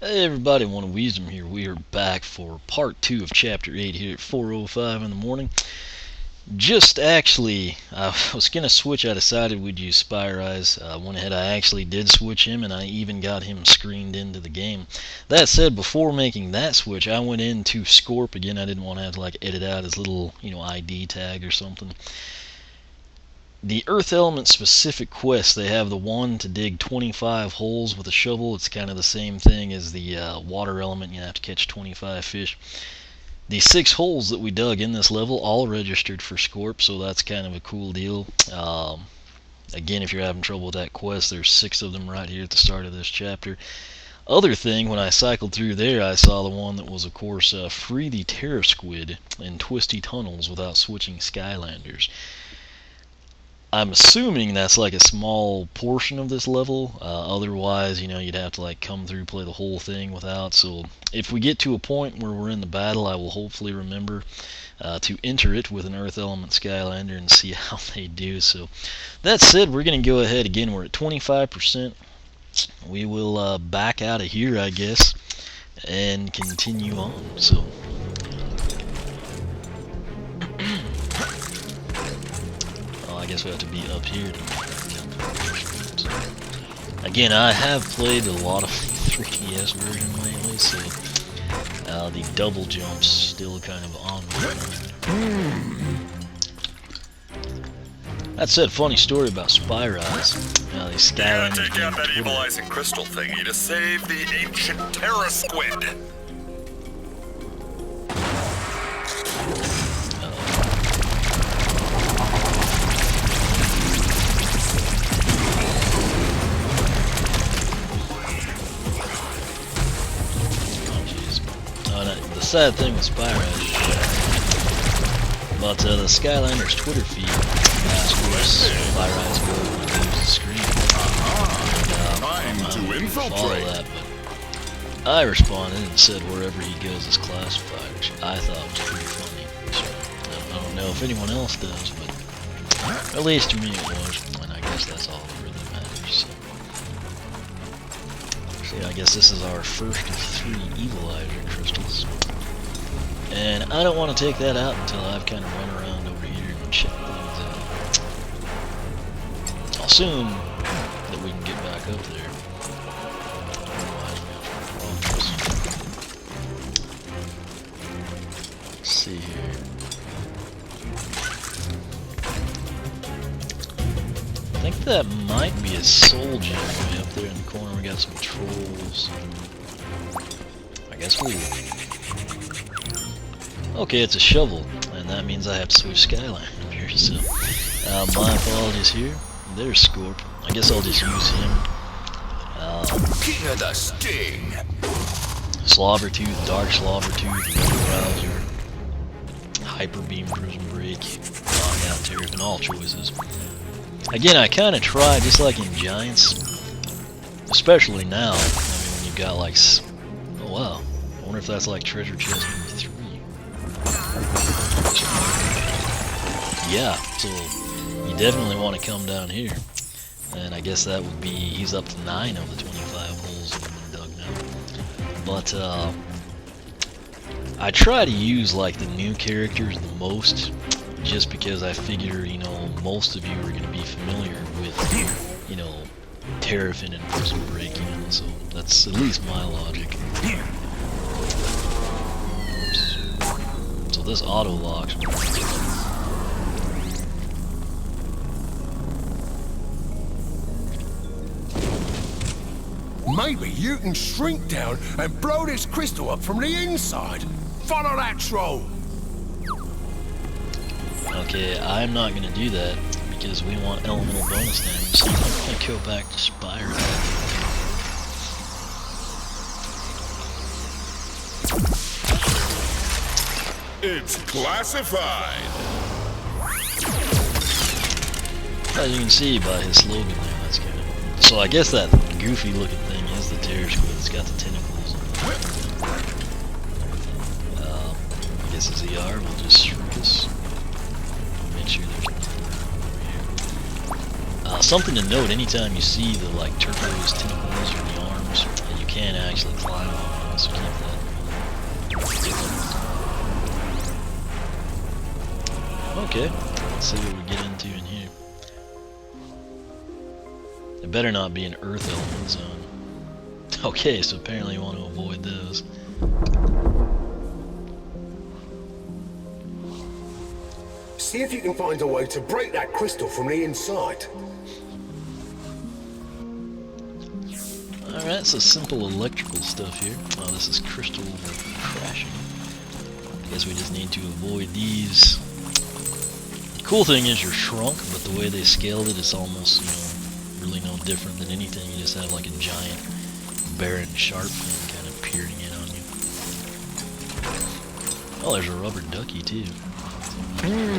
Hey everybody, One of Wisdom here. We are back for part 2 of chapter 8 here at 4:05 in the morning. I was going to switch. I decided we'd use Spire Eyes. Went ahead, I actually did switch him, and I even got him screened into the game. That said, before making that switch, I went into Scorp again. I didn't want to have to edit out his little, ID tag or something. The Earth Element specific quests, they have the one to dig 25 holes with a shovel. It's kind of the same thing as the Water Element. You have to catch 25 fish. The 6 holes that we dug in this level all registered for Scorp, so that's kind of a cool deal. Again, if you're having trouble with that quest, there's 6 of them right here at the start of this chapter. Other thing, when I cycled through there, I saw the one that was, of course, free the Terror Squid in Twisty Tunnels without switching Skylanders. I'm assuming that's like a small portion of this level. Otherwise, you'd have to come through, play the whole thing without. So if we get to a point where we're in the battle, I will hopefully remember to enter it with an Earth Element Skylander and see how they do. So that said, we're going to go ahead again. We're at 25%. We will back out of here, I guess, and continue on. So. I guess we have to be up here to again, I have played a lot of 3DS version lately, so the double jump's still kind of on me. That said, funny story about Spire Eyes. These Skylanders. Take out that evilizing crystal thingy to save the ancient Terror Squid. The sad thing with Spire Eyes, but the Skylanders Twitter feed asked us Spire Eyes go when it leaves the screen. Time to infiltrate. Follow that, but I responded and said wherever he goes is classified, which I thought was pretty funny. So, I don't know if anyone else does, but at least to me it was, and I guess that's all that really matters. So yeah, I guess this is our first of 3 Evilizer crystals. And I don't want to take that out until I've kind of run around over here and check things out. I'll assume that we can get back up there. Otherwise, we have problems. Let's see here. I think that might be a soul gem way up there in the corner. We got some trolls. I guess we... Okay, it's a shovel, and that means I have to switch Skylanders, so my apologies here. There's Scorp. I guess I'll just use him. King of the Sting. Slobbertooth, Dark Slobbertooth, Rouser, Hyper Beam, Prison Break, Knockout, Terrapin, all choices. Again, I kind of try, just like in Giants, especially now, I mean, when you've got oh wow, I wonder if that's like treasure chest number 3. Yeah, so you definitely want to come down here, and I guess that would be, he's up to 9 of the 25 holes that have been dug now. But I try to use the new characters the most, just because I figure, most of you are going to be familiar with, Terrapin and Prison Break, so that's at least my logic. So this auto locks. Maybe you can shrink down and blow this crystal up from the inside. Follow that troll. Okay, I'm not going to do that because we want elemental bonus damage, so I'm going to go back to Spire. It's classified. As you can see by his slogan there, that's kind of... So I guess that goofy looking thing is the Terror Squid. It's got the tentacles. I guess as ER, we'll just shrink us. Make sure there's nothing over here. Something to note, anytime you see the turquoise tentacles or the arms, you can actually climb on it, so keep that. Okay, let's see what we get into in here. It better not be an earth element zone. Okay, so apparently you want to avoid those. See if you can find a way to break that crystal from the inside. Alright, so simple electrical stuff here. Oh, this is crystal crashing. I guess we just need to avoid these. The cool thing is you're shrunk, but the way they scaled it, it's almost, you know, really no different than anything. You just have like a giant, barren, sharp thing kind of peering in on you. Oh, there's a rubber ducky too. Get to him.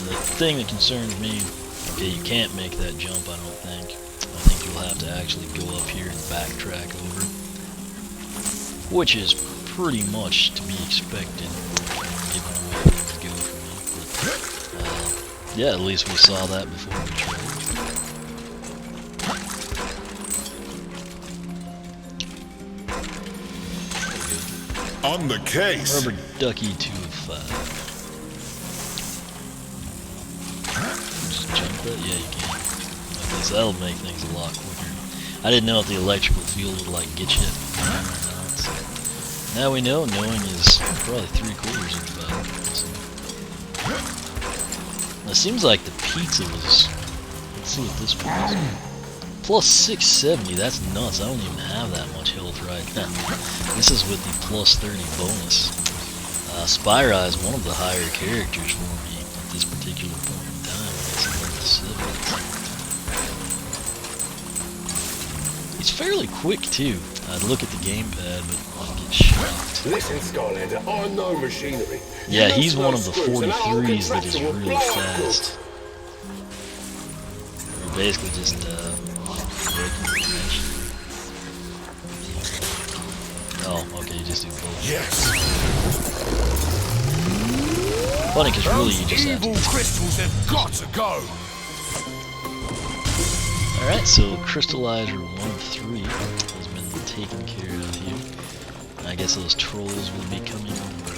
The thing that concerns me, okay, you can't make that jump, I don't think. I think you'll have to actually go up here and backtrack over. Which is pretty much to be expected, given where it would go for me. But, yeah, at least we saw that before we tried. On the case. Rubber ducky 2 of 5. Just jump that? Yeah, you can. Okay, so that'll make things a lot quicker. I didn't know if the electrical field would like get you or not. So now we know. Knowing is probably 3/4 of the battle. So. It seems like the pizza was. Let's see what this one is. Plus 670, that's nuts. I don't even have that much health right now. This is with the plus 30 bonus. Spyra is one of the higher characters for me at this particular point in time. He's fairly quick too. I'd look at the gamepad, but I'd get shocked. Listen, Skylander, I know machinery. Yeah, he's one of the 43s that is really fast. We're basically just oh, okay, you just do both. Yes. Funny, because really you just have to. Evil crystals have got to go. Alright, so Crystallizer 1 of 3 has been taken care of here. I guess those trolls will be coming over.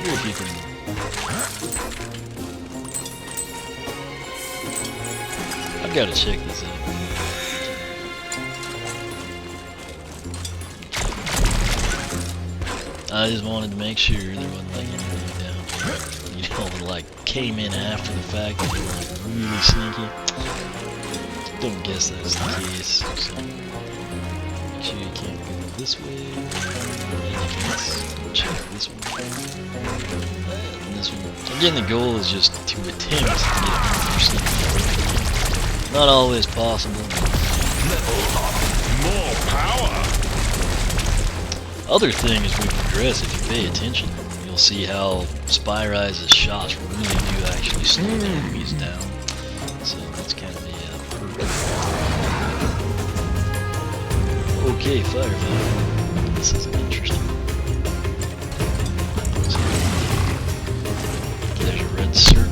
Here if you can. I've got to check this out. I just wanted to make sure there wasn't like anything down here, you know, that like came in after the fact and they were like really sneaky. Don't guess that's the case. So make sure you can't go this way. And you can't check this one. And this one. Again, the goal is just to attempt to get 100%. Not always possible. More power. Other thing is we progress, if you pay attention, you'll see how Spyrise's shots really do actually slow the enemies down. So that's kind of a perk. Okay, firefighter. This is interesting. So, there's a red circle.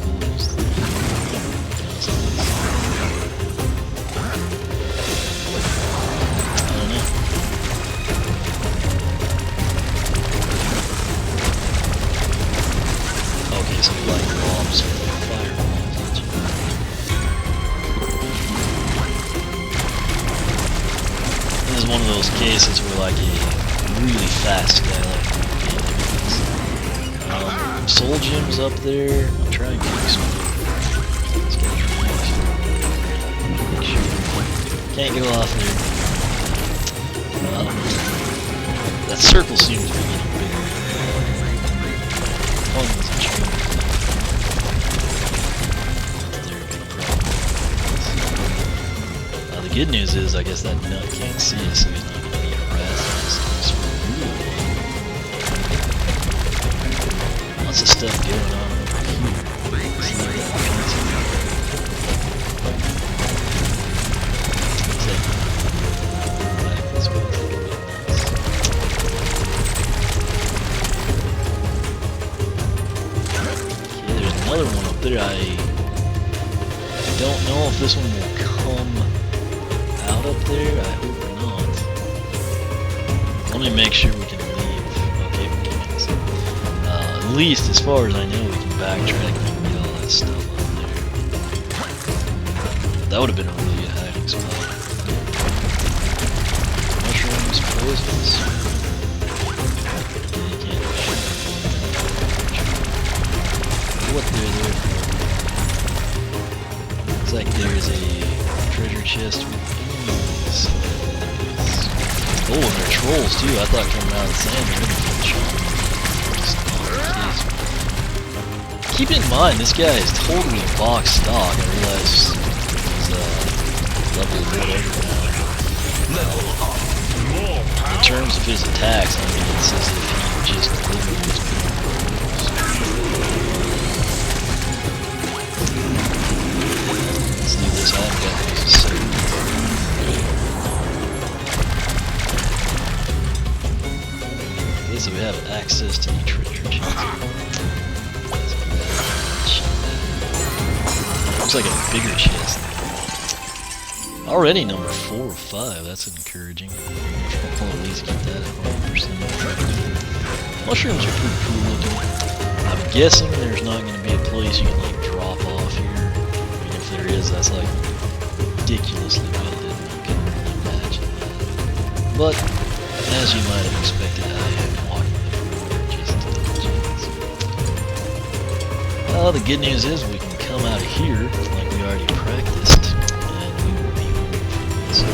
One of those cases where like a really fast guy like soul gems up there. I'm trying to get some. Can't go off there. That circle seems to be getting bigger. Oh, there's a tree. The good news is, I guess that nut can't see us, so he's not going to be harassing us. Lots of stuff going on over here. there. I don't know if this one will come out up there. I hope not. Let me make sure we can leave. Okay, we can. At least as far as I know, we can backtrack and get all that stuff up there. That would have been a really good hiding spot. Mushrooms, poisons. Yeah, you can't shoot. What they're there for. Looks like there's a treasure chest with these. Oh, and they're trolls too. I thought coming out of the sand they were going to shot. Keep in mind, this guy is totally box stock. I realize he's level whatever now. In terms of his attacks, I mean, it's as if he just literally was putting rolls. Let's do this. I haven't got these saved. Okay, so we have access to the treasure chest. Looks like a bigger chest. Already number 4 or 5, that's encouraging. I'll at least get that at 100%. Mushrooms are pretty cool looking. I'm guessing there's not going to be a place you can like drop off here. I mean, if there is, that's like ridiculously well hidden. I couldn't really imagine that. But, as you might have expected, I am walking everywhere just to double chance. The good news is we can come out of here like we already practiced, and we will be home. So,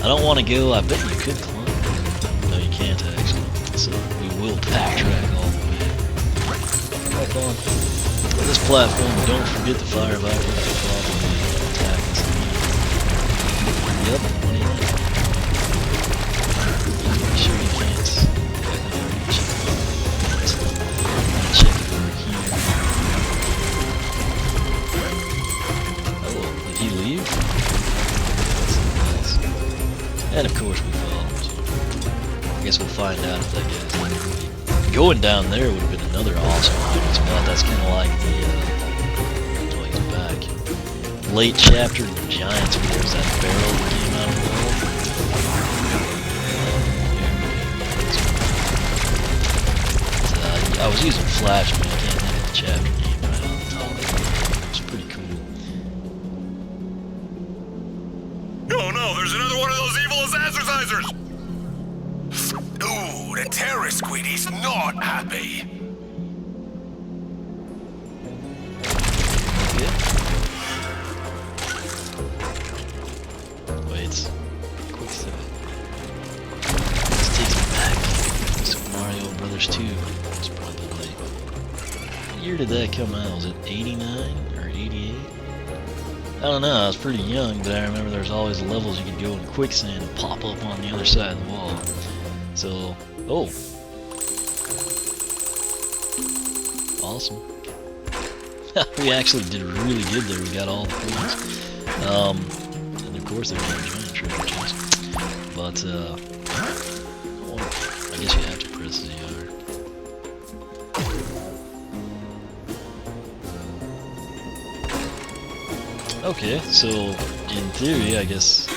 I don't want to go. I bet you could climb. No, you can't actually. So we will backtrack all the way. Back on. This platform, don't forget the fire viper will probably attack us. Yep, what do you think? Make sure you can't. Check it over here. Did he leave? Nice. And of course we followed. So I guess we'll find out if that guy's leaving. Going down there would have been another awesome hiding spot. That's kind of like the oh, he's back. Late chapter in the Giants where there's that barrel that came out of the wall. I was using flash, but I can't think of the chapter name right on the top of it. It's pretty cool. Oh no, there's another one of those evil exercisers! Ooh, the terror squid is not happy. Okay. Wait. Quick save. This takes me back to Super Mario Brothers 2. It's probably... What year did that come out? Was it 89 or 88? I don't know, I was pretty young, but I remember there's always levels you could go in quicksand and pop up on the other side of the wall. So, oh. Awesome. We actually did really good there, we got all the points. And of course there's a giant treasure chest. But, I guess you have to press ZR. Okay, so in theory, I guess.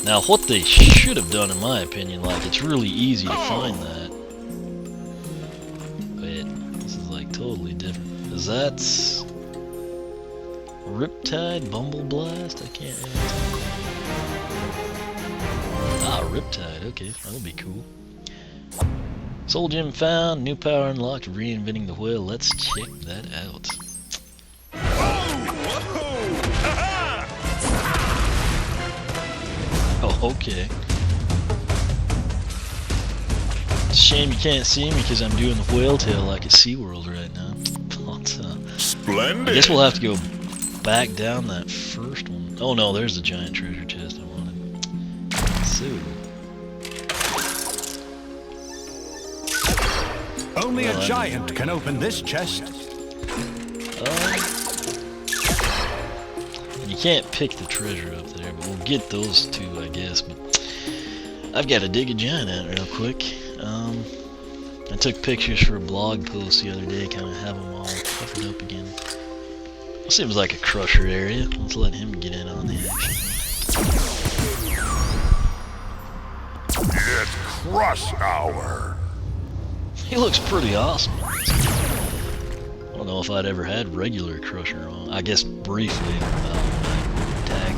Now, what they should have done, in my opinion, like it's really easy to find that. Wait, this is like totally different. Is that Riptide, Bumble Blast? I can't really tell. Ah, Riptide. Okay, that'll be cool. Soul Gem found, new power unlocked, reinventing the whale. Let's check that out. Oh, okay. It's a shame you can't see me because I'm doing the whale tail like at SeaWorld right now. But, Splendid! I guess we'll have to go back down that first one. Oh no, there's the giant treasure chest I wanted. So... Only a giant can open this chest. You can't pick the treasure up there, but we'll get those two, I guess. But I've got to dig a giant out real quick. I took pictures for a blog post the other day, kind of have them all covered up again. Seems like a crusher area. Let's let him get in on the action. It's crush hour. He looks pretty awesome. I don't know if I'd ever had regular crusher on. I guess briefly tag.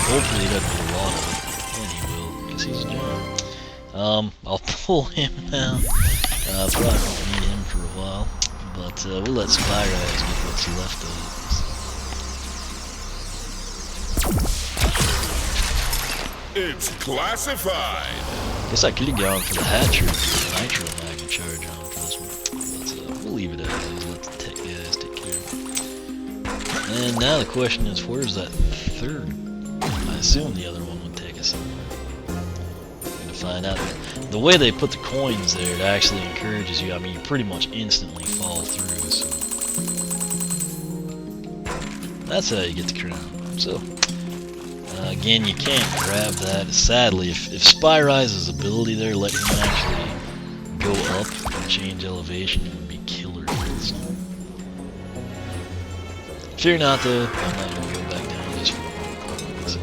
Hopefully he doesn't get a lot of it. And he will, because he's a giant. I'll pull him now. Probably won't need him for a while. But we'll let Spyro get what's left of it. It's classified. Guess I could have gone for the hatchery with the nitro magnet charge on for this one. But we'll leave it as is. Let the tech guys take care of it. And now the question is, where's that third? I assume the other one would take us in. We're gonna find out. The way they put the coins there, it actually encourages you. I mean, you pretty much instantly fall through. So that's how you get the crown. So again, you can't grab that. Sadly, if Spyrise's ability there let him actually go up and change elevation, it would be killer. So. Fear not, though. I'm not gonna go back down just for a moment. So.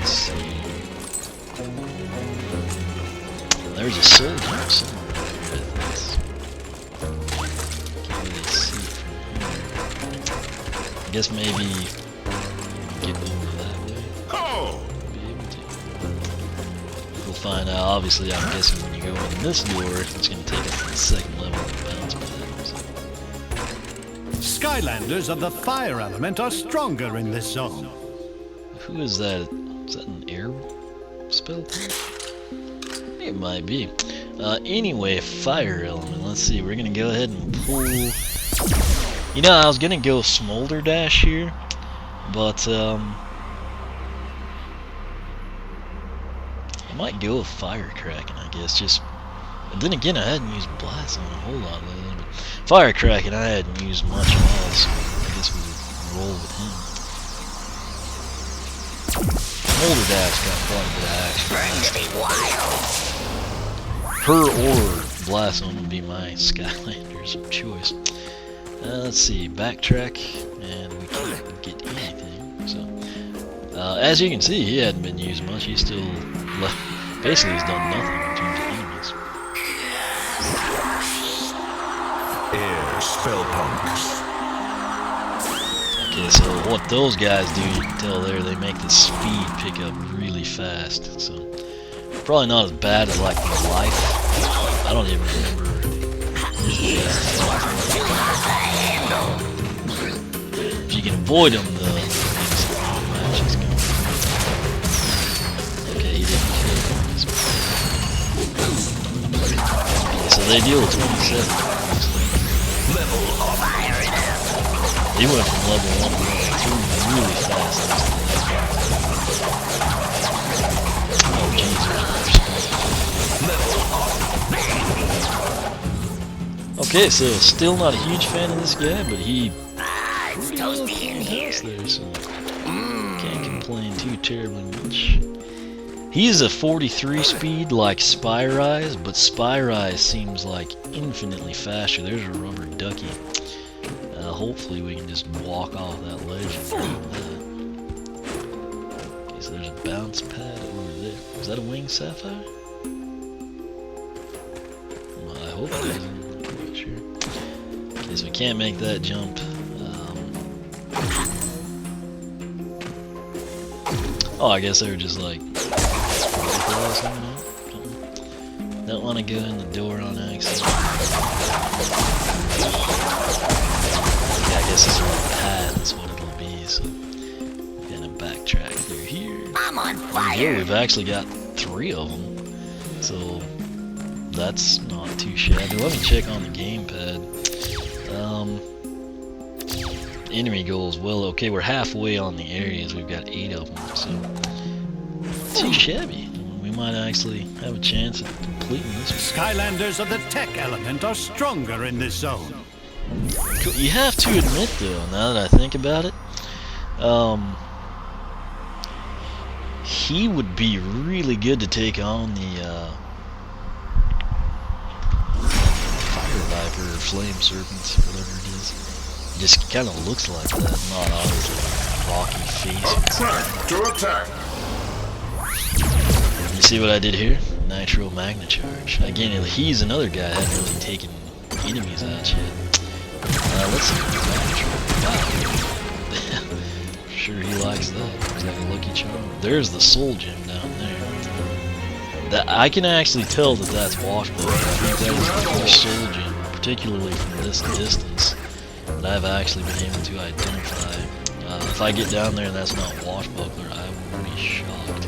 Let's see. There's a soul jump somewhere over here. Can't really see it from here. I guess maybe get over that way. Be able to. We'll find out. Obviously, I'm guessing when you go in this door, it's going to take us to the second level of the bounce pad. Skylanders of the fire element are stronger in this zone. Who is that? Is that an air spell? It might be. Anyway, fire element. Let's see. We're going to go ahead and pull. You know, I was going to go Smolder Dash here, but I might go with Fire Kraken, I guess. But then again, I hadn't used Blast on a whole lot lately. But Fire Kraken, I hadn't used much at all, so I guess we would roll with him. Smolder Dash got quite a bit of action. Her or Blast would be my Skylanders of choice. Let's see, backtrack, and we can't get anything. So, as you can see, he hadn't been used much. He's still left. Basically, he's done nothing in terms of enemies. Air spell punks. Okay, so what those guys do, you can tell there, they make the speed pick up really fast. So, probably not as bad as like the life. I don't even remember. If you can avoid them, the match is going. Okay, he didn't kill him. So they deal with 27. Level of iron. He went from level 1 to level 2 really fast. Oh, Jesus. Okay, so still not a huge fan of this guy, but he it's toasty in here. there, so can't complain too terribly much. He's a 43 speed like Spyrise, but Spyrise seems like infinitely faster. There's a rubber ducky. Hopefully we can just walk off that ledge and grab that. Okay, so there's a bounce pad over there. Is that a winged sapphire? Well, I hope it is. I'm not quite sure. Okay, so we can't make that jump. Oh, I guess they were just like... Don't want to go in the door on accident. Yeah, I guess this is a pad, that's what it'll be, so... We're gonna backtrack through here. I'm on fire. Here we've actually got 3 of them, so... That's not too shabby. Let me check on the gamepad. Enemy goals, well, okay, we're halfway on the areas. We've got 8 of them, so not too shabby. We might actually have a chance of completing this one. Skylanders of the tech element are stronger in this zone. cool. You have to admit, though, now that I think about it, he would be really good to take on the fire viper or flame serpent, whatever it is. It just kind of looks like that, not obviously rocky face. Attack to attack. You see what I did here? Nitro Magna Charge. Again, he's another guy I haven't really taken enemies out yet. Let's see. Wow. Sure he likes that. Is that a lucky charm? There's the soul gem down there. That I can actually tell that that's washboard. I think that is the first soul gem, particularly from this distance, that I've actually been able to identify. If I get down there and that's not washbuckler, I will be shocked.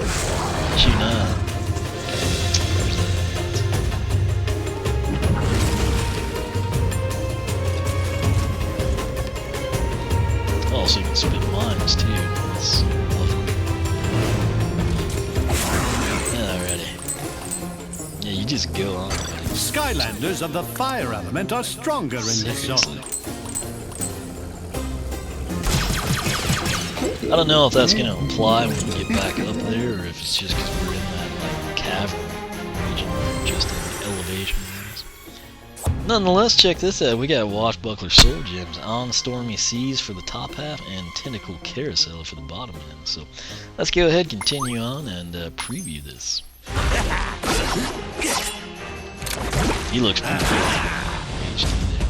Actually not. Where's that at? Oh, so you can spit mines too. That's lovely. Alrighty. Yeah, you just go on. Skylanders of the fire element are stronger in this zone. Seriously. I don't know if that's going to apply when we get back up there, or if it's just because we're in that like cavern region, just in elevation wise. Nonetheless, check this out. We got Washbuckler Soul Gems on Stormy Seas for the top half and Tentacle Carousel for the bottom end. So let's go ahead, continue on, and preview this. He looks pretty good. HD there.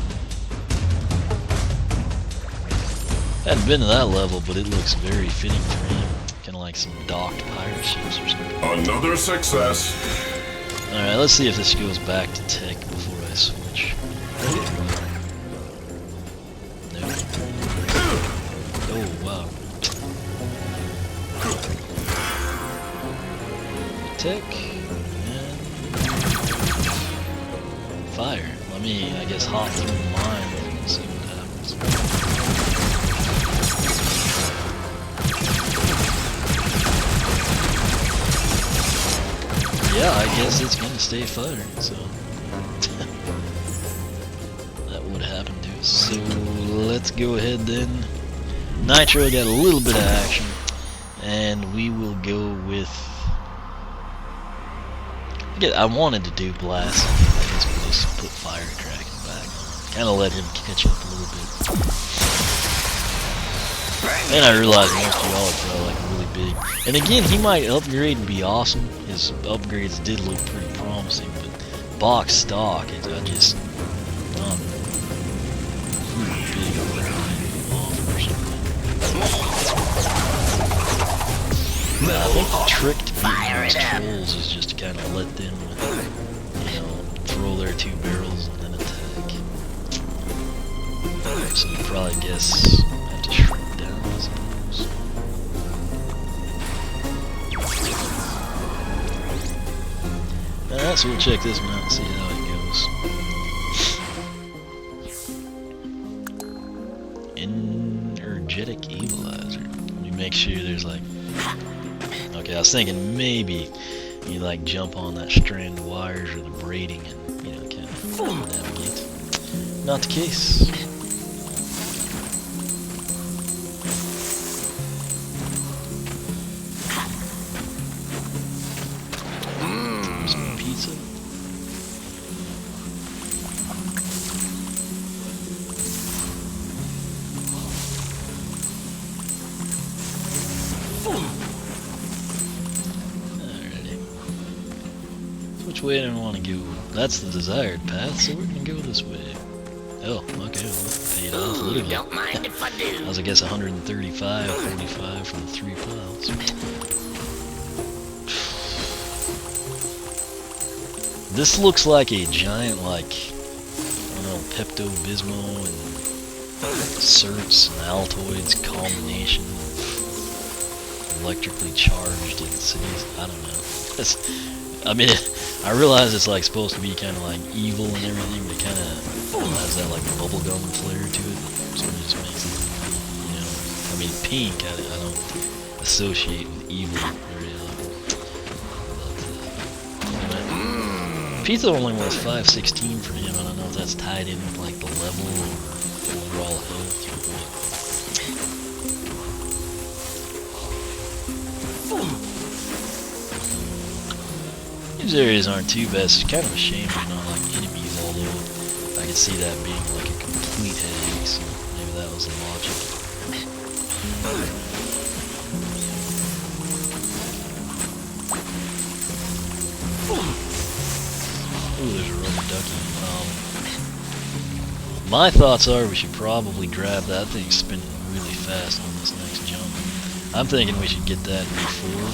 Hadn't been to that level, but it looks very fitting for him. Kind of like some docked pirate ships or something. Another success. Alright, let's see if this goes back to tech before I switch. No. Oh, wow. Tech. And fire. Let me, I guess, hop through mine and see what happens. Yeah, I guess it's gonna stay fire, so that would happen to us. So let's go ahead then. Nitro got a little bit of action, and we will go with. I wanted to do blast. I guess we'll just put firecracking back on. Kind of let him catch up a little bit. And I realized most of y'all are probably like really big. And again, he might upgrade and be awesome. His upgrades did look pretty promising, but box stock, I just not really big on that offer or something. I think the trick to beating these trolls is just to kind of let them, you know, throw their two barrels and then attack. So you probably guess have to shrink down, I suppose. Alright, so we'll check this one out and see how it goes. Energetic Equalizer. Let me make sure there's like. Okay, I was thinking maybe you like jump on that strand of wires or the braiding and, you know, kind of navigate. Not the case. Some pizza. Which way do I want to go? That's the desired path, so we're gonna go this way. Oh, okay, well, paid off a little bit. Don't mind if I do. That was, I guess, 135, 45 for the 3 piles. This looks like a giant, like, I don't know, Pepto-Bismol and Certs and Altoids combination of electrically charged cities. I don't know. I mean, I realize it's like supposed to be kind of like evil and everything, but it kind of has that like bubblegum flair to it. Sort of just makes it, you know. I mean, pink, I don't associate with evil very often. But, anyway, Pizza only was 516 for him. I don't know if that's tied in with like the level or overall health or what. These areas aren't too bad. It's kind of a shame there's not like enemies, although I could see that being like a complete headache, so maybe that was the logic. Ooh, there's a rubber ducky. My thoughts are we should probably grab that. That thing's spinning really fast on this next jump. I'm thinking we should get that before.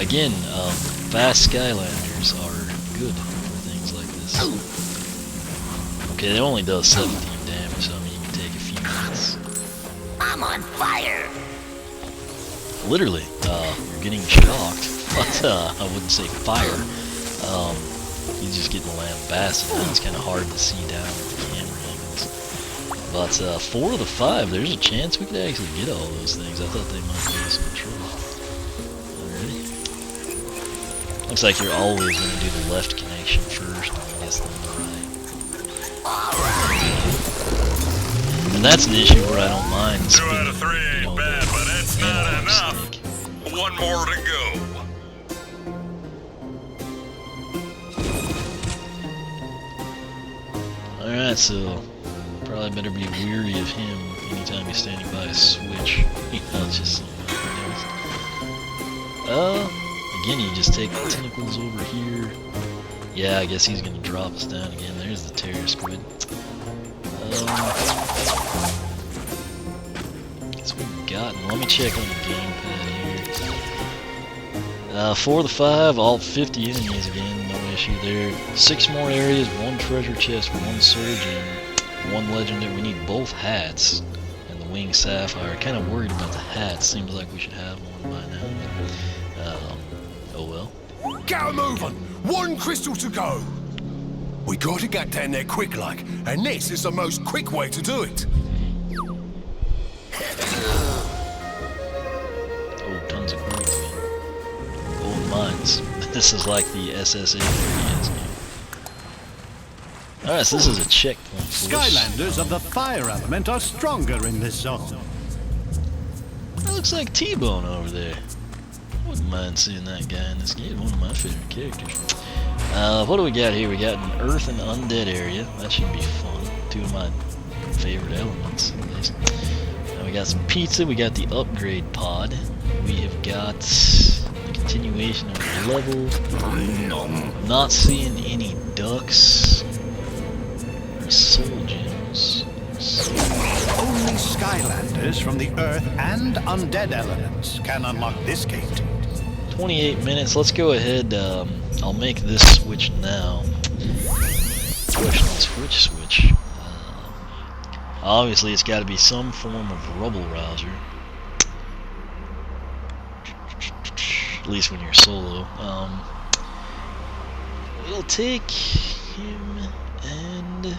Again, fast Skylanders are good for things like this. Okay, it only does 17 damage, so I mean you can take a few minutes. I'm on fire. Literally, you're getting shocked, but I wouldn't say fire. He's just getting lambasted. Now it's kind of hard to see down with the camera angles. But 4 of the 5, there's a chance we could actually get all those things. I thought they might give us control. Alrighty. Looks like you're always going to do the left connection first, and I guess then the right. And that's an issue where I don't mind 2 out of 3 ain't bad, but it's not enough. Snake. 1 more to go. Alright, so probably better be weary of him anytime he's standing by a switch. You know, it's just something he does. Again, you just take the tentacles over here. Yeah, I guess he's gonna drop us down again. There's the terror squid. Guess we've gotten. Let me check on the gamepad here. 4 of the 5, all 50 enemies again. No issue there. 6 more areas, 1 treasure chest, 1 surge, and 1 legendary. We need both hats and the winged sapphire. Kind of worried about the hats. Seems like we should have one by now. Oh well. Get a move on! 1 crystal to go! We gotta get down there quick like, and this is the most quick way to do it. Oh, tons of coins again. Gold mines. This is like the SSA 3DS game. Alright, so this is a checkpoint. Skylanders of the fire element are stronger in this zone. That looks like T-Bone over there. Wouldn't mind seeing that guy in this game. One of my favorite characters. What do we got here? We got an Earth and Undead area. That should be fun. 2 of my favorite elements, at least. We got some pizza. We got the upgrade pod. We have got the continuation of the level. Not seeing any ducks or soul gems. Only Skylanders from the Earth and Undead elements can unlock this gate. 28 minutes. Let's go ahead. I'll make this switch now. Question is which switch? Obviously, it's got to be some form of rubble rouser. At least when you're solo. We'll take him and...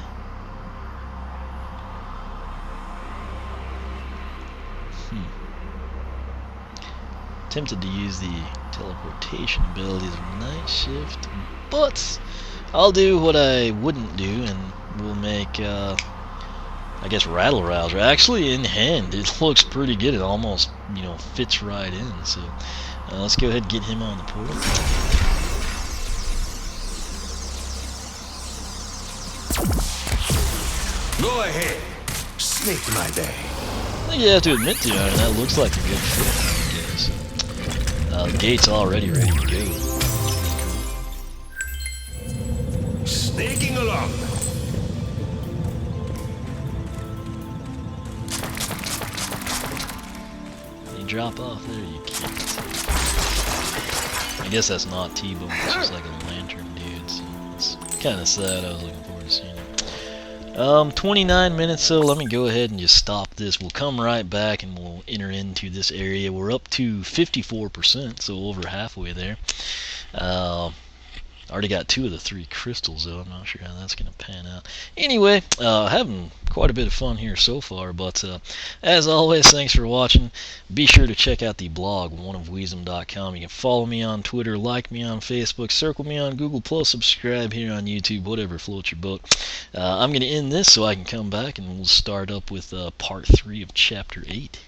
Tempted to use the teleportation abilities of Night Shift, but I'll do what I wouldn't do, and we'll make, I guess, Rattle Rouser. Actually, in hand, it looks pretty good. It almost, you know, fits right in. So let's go ahead and get him on the portal. Go ahead. Sneak my day. I think you have to admit to it, that looks like a good fit, I guess. The gate's already ready to go. Sneaking along. You drop off there, you can't. I guess that's not T-Bone, it's just like a lantern dude, so it's kind of sad. I was looking forward to seeing it. 29 minutes, so let me go ahead and just stop this. We'll come right back and we'll enter into this area. We're up to 54%, so over halfway there. I already got 2 of the 3 crystals, though. I'm not sure how that's going to pan out. Anyway, having quite a bit of fun here so far, but as always, thanks for watching. Be sure to check out the blog, oneofwisdom.com. You can follow me on Twitter, like me on Facebook, circle me on Google+, subscribe here on YouTube, whatever floats your boat. I'm going to end this so I can come back and we'll start up with part 3 of Chapter 8.